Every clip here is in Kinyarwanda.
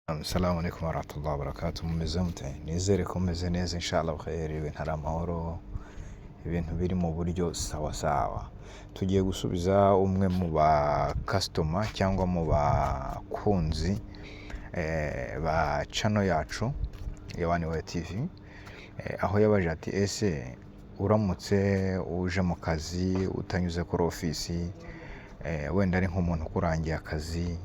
Assalamu alaikum warahmatullahi wabarakatuh. Mumeze mute? Nizere ko mumeze neza inshallah bukhair, ibintu ari amahoro, ibintu biri mu buryo sawa sawa. Tugiye gusubiza umwe mu ba customer cyangwa mu bakunzi ba channel yacu ya One Way TV, aho yabaje ati ese uramutse uje mu kazi utanyuze kuri ofisi, wenda ari nk'umuntu ukurangiye akazi,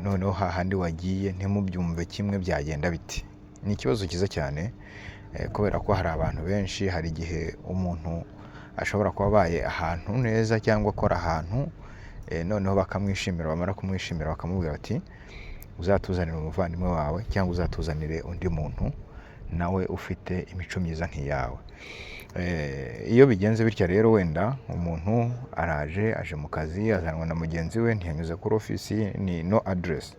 noneho hahandi wagiye ntimubyumve kimwe, byagenda biti? Ni ikibazo cyiza cyane, kubera ko hari abantu benshi, hari igihe umuntu ashobora kuba abaye ahantu neza cyangwa akora ahantu, noneho bakamwishimira, bamara kumwishimira bakamubwira bati uzatuzanire umuvandimwe wawe cyangwa uzatuzanire undi muntu nawe ufite imico myiza nk'iyawe. Iyo bigenze bityo rero, wenda umuntu aje mu kazi, azanwa na mugenzi we, ntiyanyuze kuri ofisi, ni no address,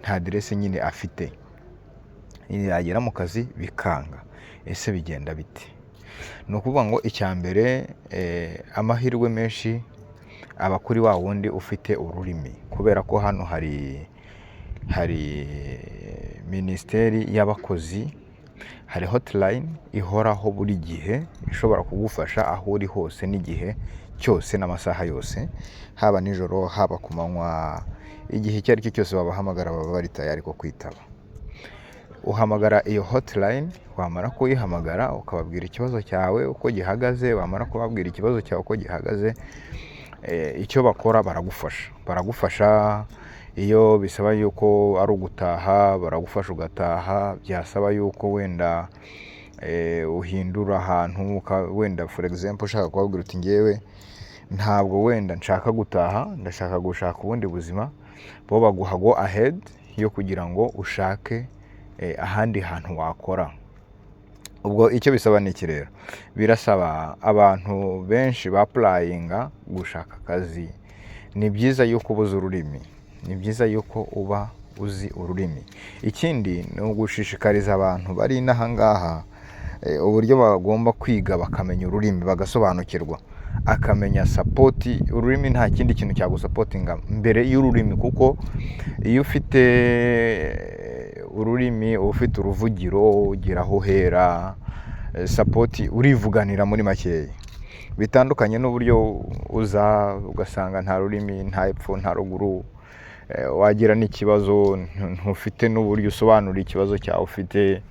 nta address nyine afite, yagera mu kazi bikanga. Ese bigenda bite? Ni ukuvuga ngo icya mbere, amahirwe menshi aba kuri wa wundi ufite ururimi, kubera ko hano hari minisiteri y'abakozi, hari hotline ihoraho buri gihe ishobora kugufasha aho uri hose n'igihe cyose n'amasaha yose, haba nijoro haba ku manywa, igihe icyo ari cyo cyose babahamagara baba bari tayari ko kwitaba. Uhamagara iyo hotline, wamara kuyihamagara ukababwira ikibazo cyawe uko gihagaze, wamara kubabwira ikibazo cyawe uko gihagaze, icyo bakora baragufasha. Iyo bisaba yuko ari ugutaha baragufasha ugataha, byasaba yuko wenda uhindura ahantu, wenda for example ushaka kubabwira uti ngewe ntabwo wenda nshaka gutaha, ndashaka gushaka ubundi buzima, bo baguha go ahead yo kugira ngo ushake ahandi hantu wakora. Ubwo icyo bisaba ni iki rero? Birasaba abantu benshi bapurayinga gushaka akazi, ni byiza yuko ubuze ururimi, ni byiza yuko uba uzi ururimi. Ikindi ni ugushishikariza abantu bari inaha ngaha uburyo bagomba kwiga bakamenya ururimi, bagasobanukirwa, akamenya sapoti. Ururimi nta kindi kintu cyagusapotinga mbere y'ururimi, kuko iyo ufite ururimi, ufite uruvugiro, ugira aho uhera, sapoti urivuganira muri makeya. Bitandukanye n'uburyo uza ugasanga nta rurimi, nta epfo nta ruguru, wagira n'ikibazo ntufite n'uburyo usobanura ikibazo cyawe ufite,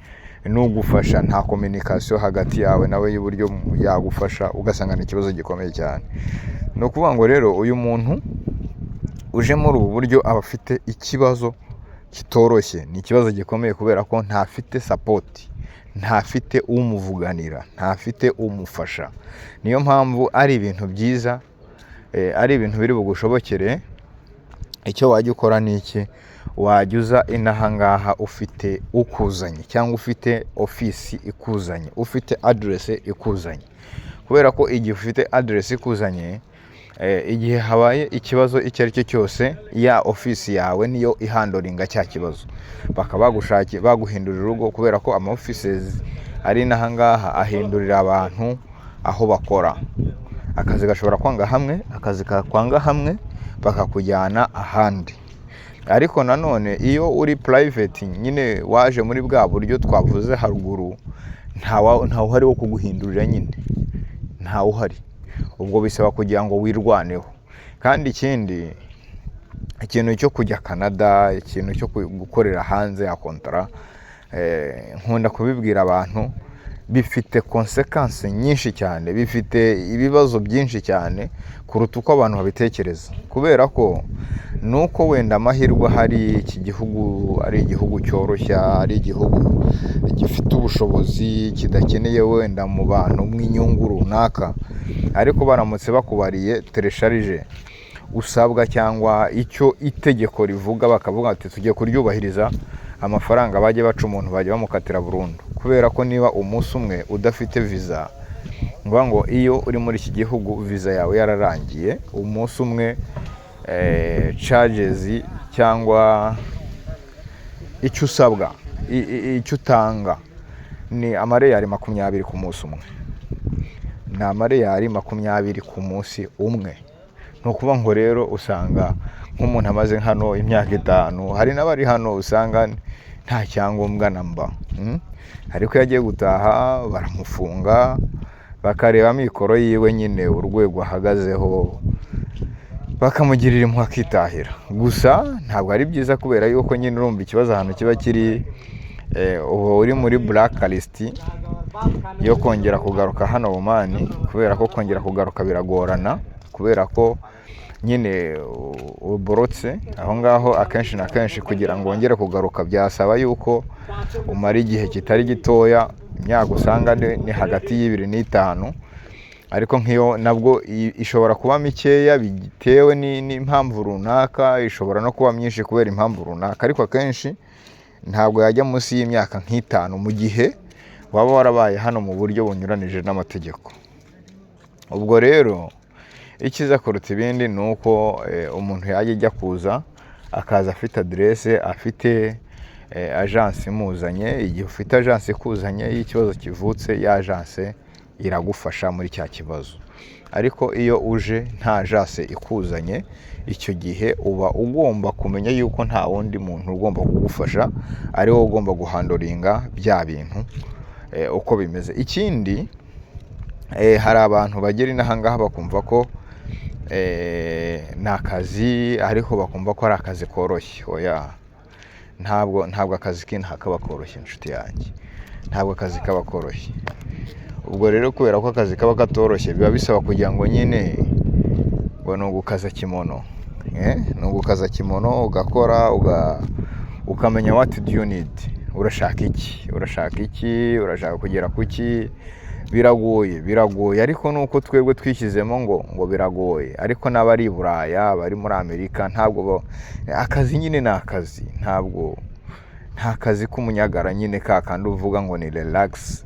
n'ugufasha nta communication hagati yawe nawe y'uburyo yagufasha, ugasanga ni ikibazo gikomeye cyane. Ni ukuvuga ngo rero uyu muntu uje muri ubu buryo aba afite ikibazo kitoroshye, ni ikibazo gikomeye, kubera ko ntafite sapoti, ntafite umuvuganira, ntafite umufasha. Niyo mpamvu ari ibintu byiza, ari ibintu biri bugushobokere. Icyo wajya ukora ni iki? Wajya uza inaha ngaha ufite ukuzanye, cyangwa ufite ofisi ikuzanye, ufite address ikuzanye, kubera ko igihe ufite address ikuzanye, igihe habaye ikibazo icyo ari cyo cyose, ya ofisi yawe niyo ihandoringa cya kibazo, bakaba baguhindurira urugo, kubera ko ama offices ari inaha ngaha ahindurira abantu aho bakora. Akazi gashobora kwanga hamwe, akazi kakwanga hamwe, bakakujyana ahandi. Ariko nanone iyo uri private, nyine waje muri bwa buryo twavuze haruguru, nta uhari wo kuguhindurira, nyine nta uhari. Ubwo bisaba kugira ngo wirwaneho. Kandi ikindi, ikintu cyo kujya Canada, ikintu cyo gukorera hanze ya kontara, nkunda kubibwira abantu, bifite consequence nyinshi cyane, bifite ibibazo byinshi cyane kuruta uko abantu babitekereza. Kubera ko nuko wenda amahirwe hari, iki gihugu ari igihugu cyoroshya, ari igihugu gifite ubushobozi, kidakeneye wenda mu bantu mw'inyungu runaka, ariko baramutse bakubariye teresharije usabwa cyangwa icyo itegeko rivuga, bakavuga ati tugiye kuryubahiriza, amafaranga bajye baca umuntu bajya bamukatira burundu. Kubera ko niba umunsi umwe udafite visa, ngombwa ngo iyo uri muri iki gihugu visa yawe yararangiye, umunsi umwe charges cyangwa icyo usabwa, icyo utanga ni amareyari 20 ku munsi umwe, ni amareyari 20 ku munsi umwe. Ni ukuvuga ngo rero usanga nk'umuntu amaze hano imyaka 5, hari n'abari hano usanga nta cyangombwa namba, ariko iyo agiye gutaha baramufunga bakareba amikoro yiwe nyine urwego ahagazeho bakamugirira impuhwe akitahira. Gusa ntabwo ari byiza kubera yuko nyine urumva ikibazo ahantu kiba kiri, ubu uri muri blacklist yo kongera kugaruka hano Oman, kubera ko kongera kugaruka biragorana kubera ko nyine uborotse aho ngaho akenshi na kenshi. Kugira ngo wongere kugaruka byasaba yuko umara igihe kitari gitoya, imyaka usanga ni hagati y'2 n'5, ariko nk'iyo nabwo ishobora kuba mikeya bitewe n'impamvu runaka, ishobora no kuba myinshi kubera impamvu runaka, ariko akenshi ntabwo yajya munsi y'imyaka nk'5 mu gihe waba warabaye hano mu buryo bunyuranije n'amategeko. Ubwo rero ikiza kuruta ibindi ni uko umuntu yajya ajya kuza akaza afite adresse, afite agence imuzanye. Igihe ufite agence ikuzanye y'ikibazo kivutse, ya agence iragufasha muri cya kibazo. Ariko iyo uje nta agence ikuzanye, icyo gihe uba ugomba kumenya yuko nta wundi muntu ugomba kugufasha, ari wowe ugomba guhandoringa bya bintu uko bimeze. Ikindi, hari abantu bagera inaha ngaha bakumva ko ni akazi, ariko bakumva ko ari akazi koroshye. Oya, ntabwo akazi k'inaha kaba koroshye inshuti yanjye, ntabwo akazi kaba koroshye. Ubwo rero kubera ko akazi kaba katoroshye, biba bisaba kugira ngo nyine ngo ni ugukaza kimono, ni ugukaza kimono ugakora, ukamenya what do you need, urashaka iki, urashaka kugera kuki. Biragoye, ariko nuko twebwe twishyizemo ngo biragoye. Ariko n'abari i Buraya, bari muri Amerika, ntabwo akazi nyine ni akazi, nta kazi k'umunyagara nyine ka kandi uvuga ngo ni relax,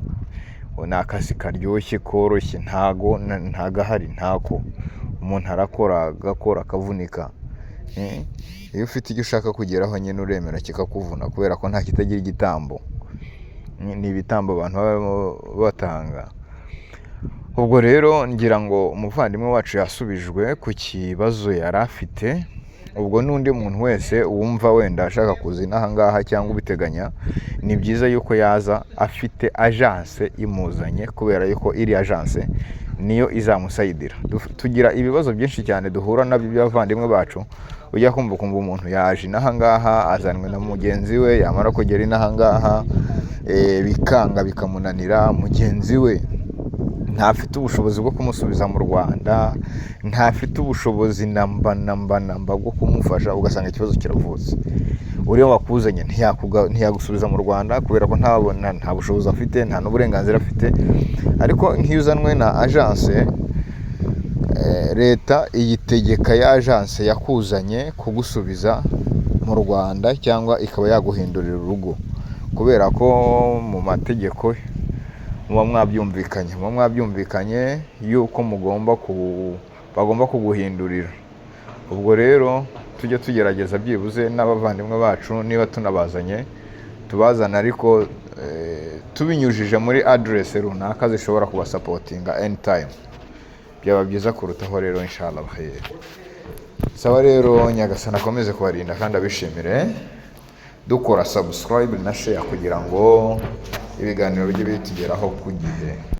ni akazi karyoshye koroshye, ntagahari, ntako. Umuntu arakora agakora akavunika. Iyo ufite icyo ushaka kugeraho nyine uremera kikakuvuna, kubera ko nta kitagira igitambo. Ni ibitambo abantu baba batanga. Ubwo rero ngira ngo umuvandimwe wacu yasubijwe ku kibazo yari afite. Ubwo n'undi muntu wese wumva wenda ashaka kuza inaha ngaha cyangwa ubiteganya, ni byiza yuko yaza afite agence imuzanye, kubera yuko iri agence niyo izamusayidira. Tugira ibibazo byinshi cyane duhura nabyo by'abavandimwe bacu, ujya kumva umuntu yaje inaha ngaha azanwe na mugenzi we, yamara kugera inaha ngaha bikanga bikamunanira, mugenzi we ntafite ubushobozi bwo kumusubiza mu Rwanda, ntafite ubushobozi namba bwo kumufasha, ugasanga ikibazo kiravutse. Uriya wakuzanye ntiyagusubiza mu Rwanda kubera ko nta bushobozi afite, nta n'uburenganzira afite. Ariko nk'iyo uzanwe na agence, leta iyitegeka ya agence yakuzanye kugusubiza mu Rwanda, cyangwa ikaba yaguhindurira urugo, kubera ko mu mategeko muba mwabyumvikanye yuko bagomba kuguhindurira. Ubwo rero tujye tugerageza byibuze n'abavandimwe bacu, niba tunabazanye tubazana, ariko tubinyujije muri address runaka zishobora kubasapotinga anytime. Byaba byiza kurutaho rero, inshallah khair. Sawa rero, Nyagasani akomeze kubarinda kandi abishimire. Dukora subscribe na share kugira ngo ibiganiro bijye bitugeraho ku gihe.